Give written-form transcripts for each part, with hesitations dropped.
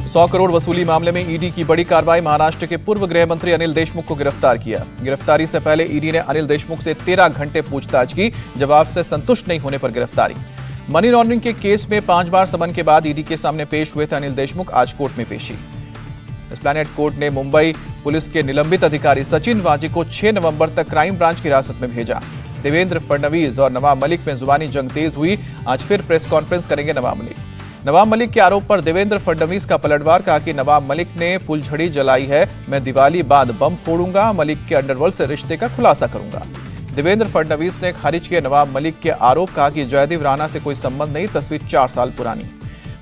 100 करोड़ वसूली मामले में ईडी की बड़ी कार्रवाई। महाराष्ट्र के पूर्व गृह मंत्री अनिल देशमुख को गिरफ्तार किया। गिरफ्तारी से पहले ईडी ने अनिल देशमुख से 13 घंटे पूछताछ की। जवाब से संतुष्ट नहीं होने पर गिरफ्तारी। मनी लॉन्ड्रिंग के केस में 5 बार समन के बाद ईडी के सामने पेश हुए थे अनिल देशमुख। आज कोर्ट में पेशी। एस्प्लैनेड कोर्ट ने मुंबई पुलिस के निलंबित अधिकारी सचिन वाजी को 6 नवंबर तक क्राइम ब्रांच की हिरासत में भेजा। देवेंद्र फडणवीस और नवाब मलिक में जुबानी जंग तेज हुई। आज फिर प्रेस कॉन्फ्रेंस करेंगे नवाब मलिक। नवाब मलिक के आरोप पर देवेंद्र फडणवीस का पलटवार। कहा कि नवाब मलिक ने फुलझड़ी जलाई है, मैं दिवाली बाद बम फोड़ूंगा, मलिक के अंडरवर्ल्ड से रिश्ते का खुलासा करूंगा। देवेंद्र फडणवीस ने खारिज किए नवाब मलिक के आरोप। कहा कि जयदेव राणा से कोई संबंध नहीं, तस्वीर 4 साल पुरानी।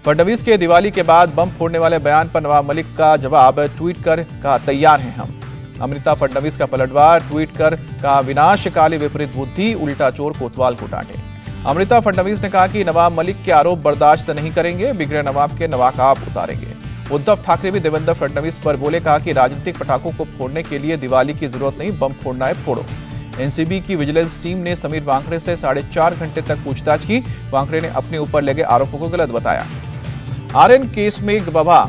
फडणवीस के दिवाली के बाद बम फोड़ने वाले बयान पर नवाब मलिक का जवाब ट्वीट कर कहा तैयार हैं हम। अमृता फडणवीस का पलटवार ट्वीट कर कहा विनाशकाली विपरीत बुद्धि, उल्टा चोर कोतवाल को डांटे। अमृता फडणवीस ने कहा कि नवाब मलिक के आरोप बर्दाश्त नहीं करेंगे, बिगड़े नवाब के नवाकाब उतारेंगे। उद्धव ठाकरे भी देवेंद्र फडणवीस पर बोले। कहा कि राजनीतिक पटाखों को फोड़ने के लिए दिवाली की जरूरत नहीं, बम फोड़ना है फोड़ो। एनसीबी की विजिलेंस टीम ने समीर वांकड़े से 4.5 घंटे तक पूछताछ की। वांकड़े ने अपने ऊपर लगे आरोपों को गलत बताया। आरएन केस में गवाह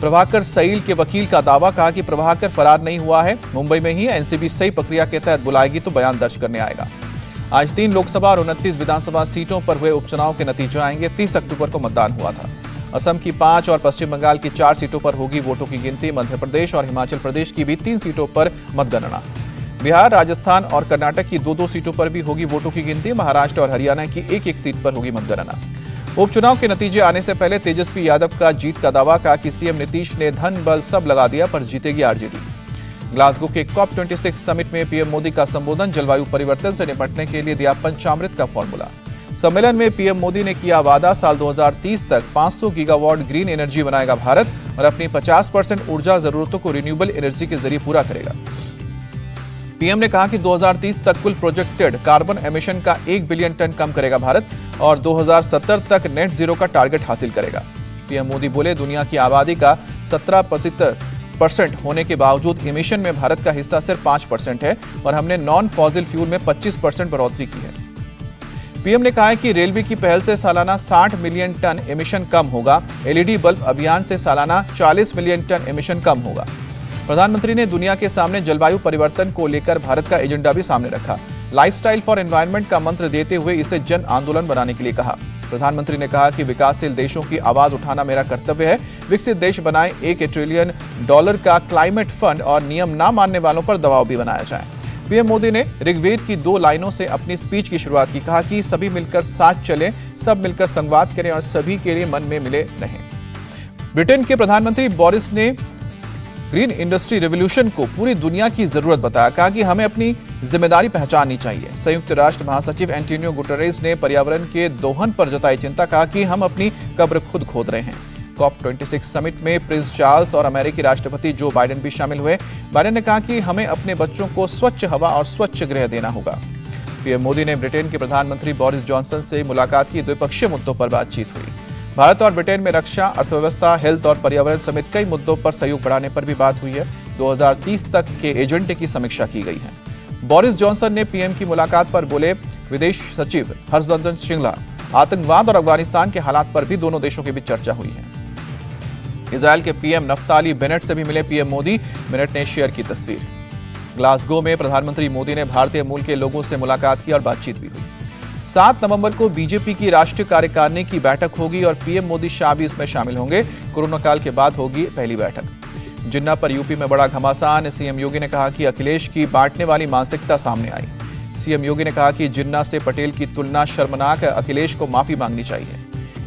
प्रभाकर सईल के वकील का दावा। कहा कि प्रभाकर फरार नहीं हुआ है, मुंबई में ही एनसीबी सही प्रक्रिया के तहत बुलाएगी तो बयान दर्ज करने आएगा। आज 3 लोकसभा और 29 विधानसभा सीटों पर हुए उपचुनाव के नतीजे आएंगे। 30 अक्टूबर को मतदान हुआ था। असम की 5 और पश्चिम बंगाल की 4 सीटों पर होगी वोटों की गिनती। मध्य प्रदेश और हिमाचल प्रदेश की भी 3 सीटों पर मतगणना। बिहार, राजस्थान और कर्नाटक की 2-2 सीटों पर भी होगी वोटों की गिनती। महाराष्ट्र और हरियाणा की 1-1 सीट पर होगी मतगणना। उपचुनाव के नतीजे आने से पहले तेजस्वी यादव का जीत का दावा। कहा कि सीएम नीतीश ने धन बल सब लगा दिया पर जीतेगी आरजेडी। ग्लासगो के COP26 समिट में पीएम मोदी का संबोधन। जलवायु परिवर्तन से निपटने के लिए दिया पंचामृत का फॉर्मूला। सम्मेलन में पीएम मोदी ने किया वादा, साल 2030 तक 500 गीगावाट ग्रीन एनर्जी बनाएगा भारत और अपनी 50% ऊर्जा जरूरतों को रिन्यूएबल एनर्जी के जरिए पूरा करेगा। पीएम ने कहा कि 2030 तक कुल प्रोजेक्टेड कार्बन एमिशन का 1 बिलियन टन कम करेगा भारत और 2070 तक नेट जीरो का टारगेट हासिल करेगा। पीएम मोदी बोले, दुनिया की आबादी का 17% होने के बावजूद एमिशन में भारत का हिस्सा सिर्फ 5% है और हमने नॉन फॉसिल फ्यूल में 25% बढ़ोतरी की है। पीएम ने कहा है कि रेलवे की पहल से सालाना 60 मिलियन टन एमिशन कम होगा। एलईडी बल्ब अभियान से सालाना 40 मिलियन टन एमिशन कम होगा। प्रधानमंत्री ने दुनिया के सामने जलवायु परिवर्तन को लेकर भारत का एजेंडा भी सामने रखा। लाइफस्टाइल फॉर एनवायरनमेंट का मंत्र देते हुए इसे जन आंदोलन बनाने के लिए कहा। प्रधानमंत्री ने कहा कि विकासशील देशों की आवाज उठाना मेरा कर्तव्य है। विकसित देश बनाए, $1 ट्रिलियन का क्लाइमेट फंड और नियम ना मानने वालों पर दबाव भी बनाया जाए। पीएम मोदी ने ऋग्वेद की 2 लाइनों से अपनी स्पीच की शुरुआत की। कहा कि सभी मिलकर साथ चलें, सब मिलकर संवाद करें और सभी के लिए मन में मिले रहें। ब्रिटेन के प्रधानमंत्री बोरिस ने ग्रीन इंडस्ट्री रेवोल्यूशन को पूरी दुनिया की जरूरत बताया। कहा कि हमें अपनी जिम्मेदारी पहचाननी चाहिए। संयुक्त राष्ट्र महासचिव एंटोनियो गुटेरेस ने पर्यावरण के दोहन पर जताई चिंता। कहा कि हम अपनी कब्र खुद खोद रहे हैं। COP26 समिट में प्रिंस चार्ल्स और अमेरिकी राष्ट्रपति जो बाइडेन भी शामिल हुए। बाइडेन ने कहा कि हमें अपने बच्चों को स्वच्छ हवा और स्वच्छ गृह देना होगा। पीएम मोदी ने ब्रिटेन के प्रधानमंत्री बोरिस जॉनसन से मुलाकात की। द्विपक्षीय मुद्दों पर बातचीत हुई। भारत और ब्रिटेन में रक्षा, अर्थव्यवस्था, हेल्थ और पर्यावरण समेत कई मुद्दों पर सहयोग बढ़ाने पर भी बात हुई है। 2030 तक के एजेंडे की समीक्षा की गई है। बोरिस जॉनसन ने पीएम की मुलाकात पर बोले, विदेश सचिव हर्षवर्धन श्रृंगला, आतंकवाद और अफगानिस्तान के हालात पर भी दोनों देशों के बीच चर्चा हुई है। इजरायल के पीएम नफ्ताली बेनेट से भी मिले पीएम मोदी। बेनेट ने शेयर की तस्वीर। ग्लासगो में प्रधानमंत्री मोदी ने भारतीय मूल के लोगों से मुलाकात की और बातचीत भी हुई। 7 नवंबर को बीजेपी की राष्ट्रीय कार्यकारिणी की बैठक होगी और पीएम मोदी शाह भी इसमें शामिल होंगे। कोरोना काल के बाद होगी पहली बैठक। जिन्ना पर यूपी में बड़ा घमासान। सीएम योगी ने कहा कि अखिलेश की बांटने वाली मानसिकता सामने आई। सीएम योगी ने कहा कि जिन्ना से पटेल की तुलना शर्मनाक है, अखिलेश को माफी मांगनी चाहिए।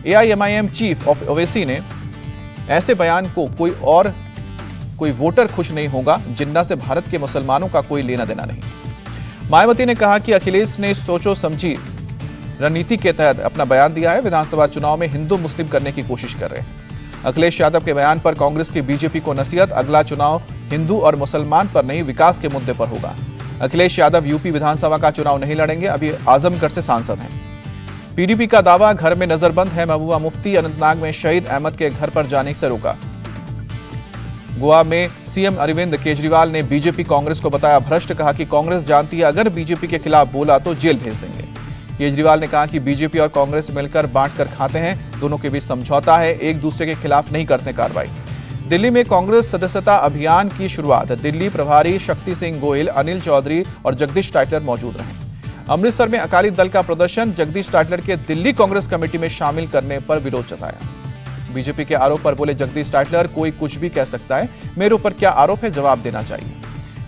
एआईएमआईएम चीफ ऑफ ओवैसी ने ऐसे बयान को कोई वोटर खुश नहीं होगा। जिन्ना से भारत के मुसलमानों का कोई लेना देना नहीं। मायावती ने कहा कि अखिलेश ने सोचो समझी रणनीति के तहत अपना बयान दिया है। विधानसभा चुनाव में हिंदू मुस्लिम करने की कोशिश कर रहे हैं। अखिलेश यादव के बयान पर कांग्रेस की बीजेपी को नसीहत, अगला चुनाव हिंदू और मुसलमान पर नहीं विकास के मुद्दे पर होगा। अखिलेश यादव यूपी विधानसभा का चुनाव नहीं लड़ेंगे, अभी आजमगढ़ से सांसद हैं। पीडीपी का दावा, घर में नजरबंद है महबूबा मुफ्ती। अनंतनाग में शहीद अहमद के घर पर जाने से रोका। गोवा में सीएम अरविंद केजरीवाल ने बीजेपी कांग्रेस को बताया भ्रष्ट। कहा कि कांग्रेस जानती है अगर बीजेपी के खिलाफ बोला तो जेल भेज देंगे। केजरीवाल ने कहा कि बीजेपी और कांग्रेस मिलकर बांट कर खाते हैं, दोनों के बीच समझौता है, एक दूसरे के खिलाफ नहीं करते कार्रवाई। दिल्ली में कांग्रेस सदस्यता अभियान की शुरुआत। दिल्ली प्रभारी शक्ति सिंह गोयल, अनिल चौधरी और जगदीश टाइटलर मौजूद रहे। अमृतसर में अकाली दल का प्रदर्शन। जगदीश टाइटलर के दिल्ली कांग्रेस कमेटी में शामिल करने पर विरोध जताया। बीजेपी के आरोप पर बोले जगदीश टाइटलर, कोई कुछ भी कह सकता है, मेरे ऊपर क्या आरोप है, जवाब देना चाहिए।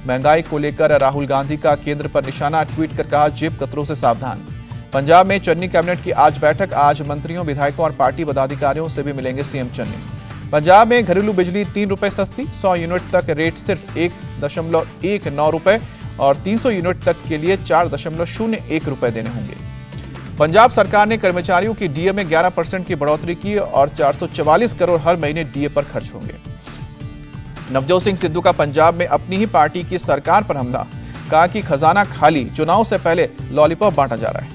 महंगाई को लेकर राहुल गांधी का केंद्र पर निशाना। ट्वीट कर कहा, जेब कतरों से सावधान। पंजाब में चन्नी कैबिनेट की आज बैठक। आज मंत्रियों, विधायकों और पार्टी पदाधिकारियों से भी मिलेंगे सीएम चन्नी। पंजाब में घरेलू बिजली 3 रुपए सस्ती। 100 यूनिट तक रेट सिर्फ 1.19 रुपए और 300 यूनिट तक के लिए 4.01 रुपए देने होंगे। पंजाब सरकार ने कर्मचारियों की डीए में 11% की बढ़ोतरी की और 444 करोड़ हर महीने डीए पर खर्च होंगे। नवजोत सिंह सिद्धू का पंजाब में अपनी ही पार्टी की सरकार पर हमला। कहा कि खजाना खाली, चुनाव से पहले लॉलीपॉप बांटा जा रहा है।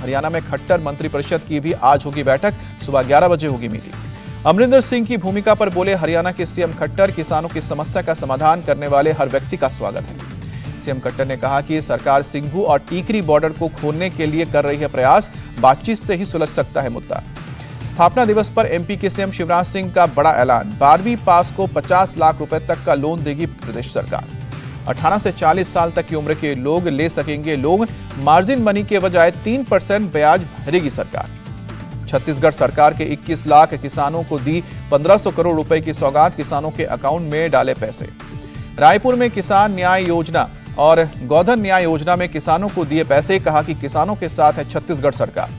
हरियाणा में खट्टर मंत्रिपरिषद की भी आज होगी बैठक। सुबह 11 बजे होगी मीटिंग। अमरिंदर सिंह की भूमिका पर बोले हरियाणा के सीएम खट्टर, किसानों की समस्या का समाधान करने वाले हर व्यक्ति का स्वागत है। सीएम खट्टर ने कहा कि सरकार सिंघू और टीकरी बॉर्डर को खोलने के लिए कर रही है प्रयास। बातचीत से ही सुलझ सकता है मुद्दा। स्थापना दिवस पर एमपी के सीएम शिवराज सिंह का बड़ा ऐलान। 12वीं पास को 50 लाख रुपए तक का लोन देगी प्रदेश सरकार। 18 से 40 साल तक की उम्र के लोग ले सकेंगे लोन। मार्जिन मनी के बजाय 3% ब्याज भरेगी सरकार। छत्तीसगढ़ सरकार के 21 लाख किसानों को दी 1500 करोड़ रुपए की सौगात। किसानों के अकाउंट में डाले पैसे। रायपुर में किसान न्याय योजना और गोधन न्याय योजना में किसानों को दिए पैसे। कहा कि किसानों के साथ है छत्तीसगढ़ सरकार।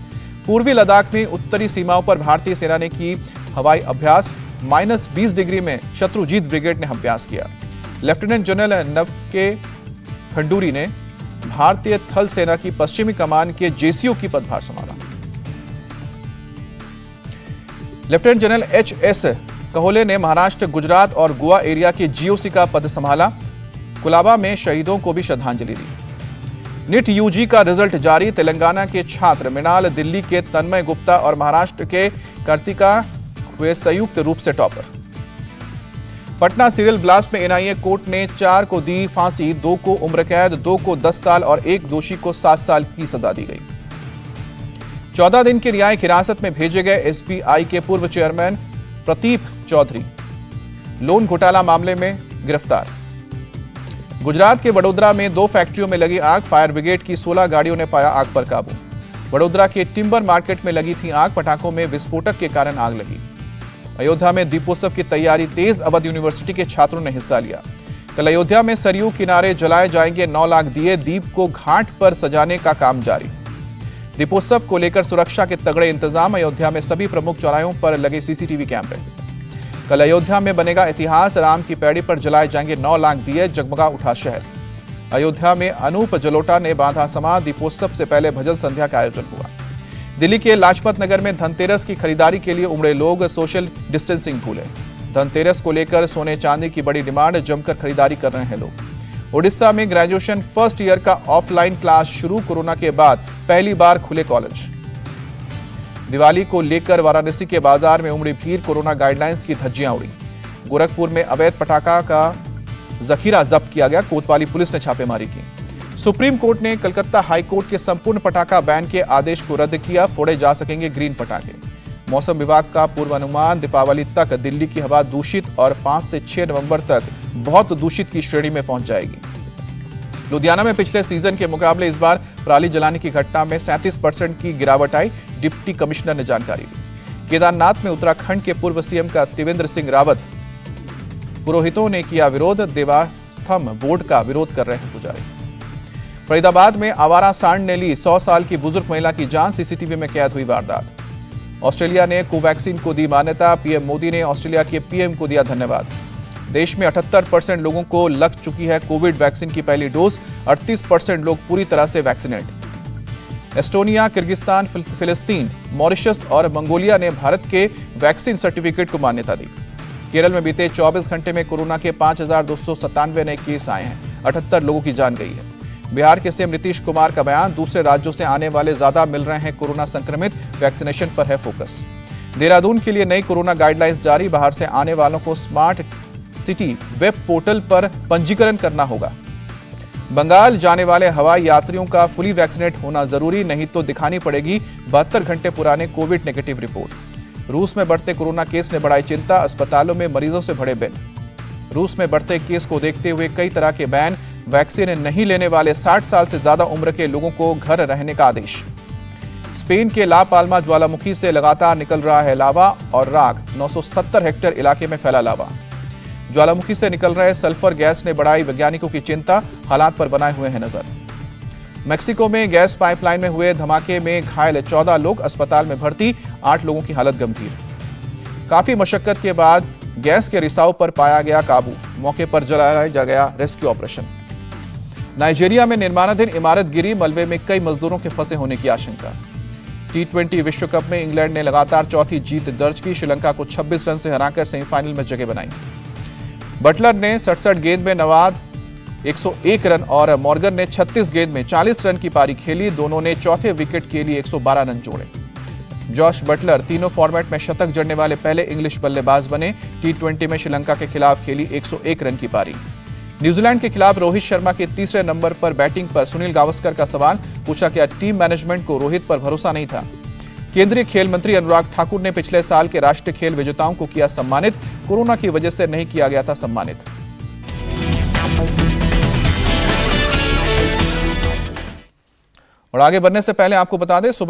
पूर्वी लद्दाख में उत्तरी सीमाओं पर भारतीय सेना ने की हवाई अभ्यास। -20 डिग्री में शत्रुजीत ब्रिगेड ने अभ्यास किया। लेफ्टिनेंट जनरल नवके खंडूरी ने भारतीय थल सेना की पश्चिमी कमान के जेसीओ की पदभार संभाला। Lieutenant general HS. कहोले ने महाराष्ट्र, गुजरात और गोवा एरिया के जीओसी का पद संभाला। कुलाबा में शहीदों को भी श्रद्धांजलि दी। नीट यूजी का रिजल्ट जारी। तेलंगाना के छात्र मृणाल, दिल्ली के तन्मय गुप्ता और महाराष्ट्र के कार्तिका हुए संयुक्त रूप से टॉपर। पटना सीरियल ब्लास्ट में एनआईए कोर्ट ने 4 को दी फांसी, 2 को उम्र कैद, 2 को 10 साल और 1 दोषी को 7 साल की सजा दी गई। 14 दिन की न्यायिक हिरासत में भेजे गए एसबीआई के पूर्व चेयरमैन प्रदीप चौधरी लोन घोटाला मामले में गिरफ्तार। गुजरात के वडोदरा में 2 फैक्ट्रियों में लगी आग। फायर ब्रिगेड की 16 गाड़ियों ने पाया आग पर काबू। वडोदरा के टिम्बर मार्केट में लगी थी आग। पटाखों में विस्फोटक के कारण आग लगी। अयोध्या में दीपोत्सव की तैयारी तेज। अवध यूनिवर्सिटी के छात्रों ने हिस्सा लिया। कल अयोध्या में सरयू किनारे जलाए जाएंगे 9 लाख दिए। दीप को घाट पर सजाने का काम जारी। दीपोत्सव को लेकर सुरक्षा के तगड़े इंतजाम। अयोध्या में सभी प्रमुख चौराहों पर लगे सीसीटीवी कैमरे। कल अयोध्या में बनेगा इतिहास। राम की पैड़ी पर जलाए जाएंगे 9 लाख दिए। जगमगा उठा शहर। अयोध्या में अनूप जलोटा ने बांधा समा। दीपोत्सव से पहले भजन संध्या का आयोजन हुआ। दिल्ली के लाजपत नगर में धनतेरस की खरीदारी के लिए उमड़े लोग। सोशल डिस्टेंसिंग भूले। धनतेरस को लेकर सोने चांदी की बड़ी डिमांड। जमकर खरीदारी कर रहे हैं लोग। उड़ीसा में ग्रेजुएशन फर्स्ट ईयर का ऑफलाइन क्लास शुरू। कोरोना के बाद पहली बार खुले कॉलेज। दिवाली को लेकर वाराणसी के बाजार में उमड़ी भीड़। कोरोना गाइडलाइंस की धज्जियां उड़ी। गोरखपुर में अवैध पटाखा का जखीरा जब्त किया गया। कोतवाली पुलिस ने छापेमारी की। सुप्रीम कोर्ट ने कलकत्ता हाई कोर्ट के संपूर्ण पटाखा बैन के आदेश को रद्द किया। फोड़े जा सकेंगे ग्रीन पटाखे। मौसम विभाग का पूर्वानुमान, दीपावली तक दिल्ली की हवा दूषित और 5 से 6 नवंबर तक बहुत दूषित की श्रेणी में पहुंच जाएगी। लुधियाना में पिछले सीजन के मुकाबले इस बार पराली जलाने की घटना में 37% की गिरावट आई। डिप्टी कमिश्नर ने जानकारी दी। केदारनाथ में उत्तराखंड के पूर्व सीएम का त्रिवेंद्र सिंह रावत। पुरोहितों ने किया विरोध। देवास्थम बोर्ड का विरोध कर रहे हैं पुजारी। फरीदाबाद में आवारा सांड ने ली 100 साल की बुजुर्ग महिला की जान। सीसीटीवी में कैद हुई वारदात। ऑस्ट्रेलिया ने कोवैक्सीन को दी मान्यता। पीएम मोदी ने ऑस्ट्रेलिया के पीएम को दिया धन्यवाद। देश में 78% लोगों को लग चुकी है कोविड वैक्सीन की पहली डोज। 38% लोग पूरी तरह से वैक्सीनेट। एस्टोनिया, किर्गिस्तान, फिलिस्तीन, मॉरिशस और मंगोलिया ने भारत के वैक्सीन सर्टिफिकेट को मान्यता दी। केरल में बीते 24 घंटे में कोरोना के 5297 नए केस आए हैं। 78 लोगों की जान गई है। बिहार के सीएम नीतीश कुमार का बयान, दूसरे राज्यों से आने वाले ज्यादा मिल रहे हैं कोरोना संक्रमित। वैक्सीनेशन पर है फोकस। देहरादून के लिए नई कोरोना गाइडलाइंस जारी। बाहर से आने वालों को स्मार्ट सिटी वेब पोर्टल पर पंजीकरण करना होगा। बंगाल जाने वाले हवाई यात्रियों का फुली वैक्सीनेट होना जरूरी, नहीं तो दिखानी पड़ेगी 72 घंटे पुराने कोविड नेगेटिव रिपोर्ट। रूस में बढ़ते कोरोना केस ने बढ़ाई चिंता, अस्पतालों में मरीजों से भरे बेड। रूस में बढ़ते केस को देखते हुए कई तरह के बैन, वैक्सीन नहीं लेने वाले 60 साल से ज्यादा उम्र के लोगों को घर रहने का आदेश। स्पेन के ला पाल्मा ज्वालामुखी से लगातार निकल रहा है लावा और राख, 970 हेक्टेयर इलाके में फैला लावा। ज्वालामुखी से निकल रहे सल्फर गैस ने बढ़ाई वैज्ञानिकों की चिंता, हालात पर बनाए हुए हैं नजर। मेक्सिको में गैस पाइपलाइन में हुए धमाके में घायल 14 लोग, अस्पताल में भर्ती, 8 लोगों की हालत गंभीर। काफी मशक्कत के बाद गैस के रिसाव पर पाया गया काबू, मौके पर चलाया गया रेस्क्यू ऑपरेशन। नाइजीरिया में निर्माणाधीन इमारत गिरी, मलबे में कई मजदूरों के फंसे होने की आशंका। T20 विश्व कप में इंग्लैंड ने लगातार चौथी जीत दर्ज की, श्रीलंका को 26 रन से हराकर सेमीफाइनल में जगह बनाई। बटलर ने 67 गेंद में नवाद 101 रन और मॉर्गन ने 36 गेंद में 40 रन की पारी खेली, दोनों ने चौथे विकेट के लिए 112 रन जोड़े। जॉश बटलर तीनों फॉर्मेट में शतक जड़ने वाले पहले इंग्लिश बल्लेबाज बने। T20 में श्रीलंका के खिलाफ खेली 101 रन की पारी। न्यूजीलैंड के खिलाफ रोहित शर्मा के तीसरे नंबर पर बैटिंग पर सुनील गावस्कर का सवाल, पूछा क्या टीम मैनेजमेंट को रोहित पर भरोसा नहीं था। केंद्रीय खेल मंत्री अनुराग ठाकुर ने पिछले साल के राष्ट्रीय खेल विजेताओं को किया सम्मानित, कोरोना की वजह से नहीं किया गया था सम्मानित। और आगे बढ़ने से पहले आपको बता दें, सुबह